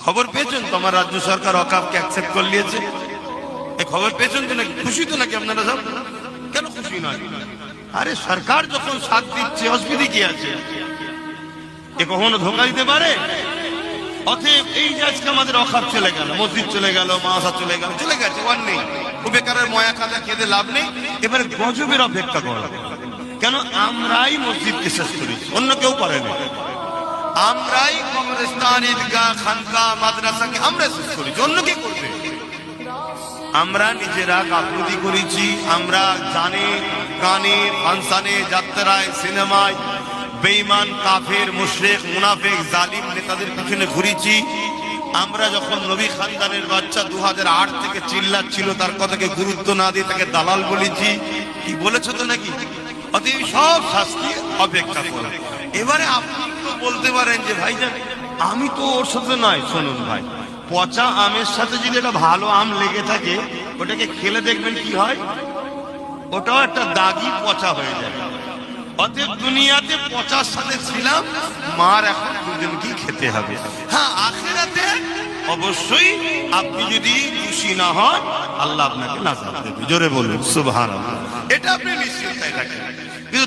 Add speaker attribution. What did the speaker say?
Speaker 1: খবর পেয়েছেন তো আমার রাজ্য সরকার ওয়াকফকে অ্যাকসেপ্ট করে নিয়েছে? এই খবর পেয়েছেন তো নাকি? খুশি তো নাকি আপনারা সব? কেন খুশি নয়? আরে সরকার যখন সাথ দিচ্ছে অসুবিধা কি আছে? এ কখনো ধোঁকা দিতে পারে? অতএব এই যে আজকে আমাদের ওয়াকফ চলে গেল, মসজিদ চলে গেল, মাদ্রাসা চলে গেল, চলে গেছে, ওয়ার নেই, ও বেকারের ময়া খাজা খেতে লাভ নেই। এবারে গজবের অপেক্ষা করো। কেন? আমরাই মসজিদকে শেষ করেছি, অন্য কেউ করেনি। আমরাই কবরস্থান, ঈদগাহ, খানকা, মাদ্রাসাকে আমরা শেষ করেছি, অন্য কে করবে? আমরা নিজেরা গাফলতি করেছি। আমরা জানে গানে, ফাংশনে, যাত্রায়, সিনেমায় বেঈমান, কাফের, মুশরিক, মুনাফিক, জালিম নেতাদের পিছনে ঘুরেছি। আমরা যখন নবী খানদানের বাচ্চা 2008 থেকে চিল্লাচ্ছিল, তার কথাকে গুরুত্ব না দিয়ে তাকে দালাল বলেছি। কি বলেছ তো নাকি? অতএব সব শাস্তি অপেক্ষা করে। এবারে আপনি তো বলতে পারেন যে ভাইজান আমি তো ওর সাথে নয়। শুনুন ভাই, পচা আমের সাথে যদি একটা ভালো আম লেগে থাকে, ওটাকে খেলে দেখবেন কি হয়, ওটাও একটা দাগি পচা হয়ে যায়। অতএব দুনিয়াতে পচার সাথে ছিলাম, মার এখন দুজনকেই খেতে হবে। হ্যাঁ, আখিরাতে অবশ্যই আপনি যদি খুশি না হন, আল্লাহ আপনাকে নাজাত দেবে। জোরে বলুন সুবহানাল্লাহ। এটা আপনি নিশ্চিন্তায় থাকেন। কিন্তু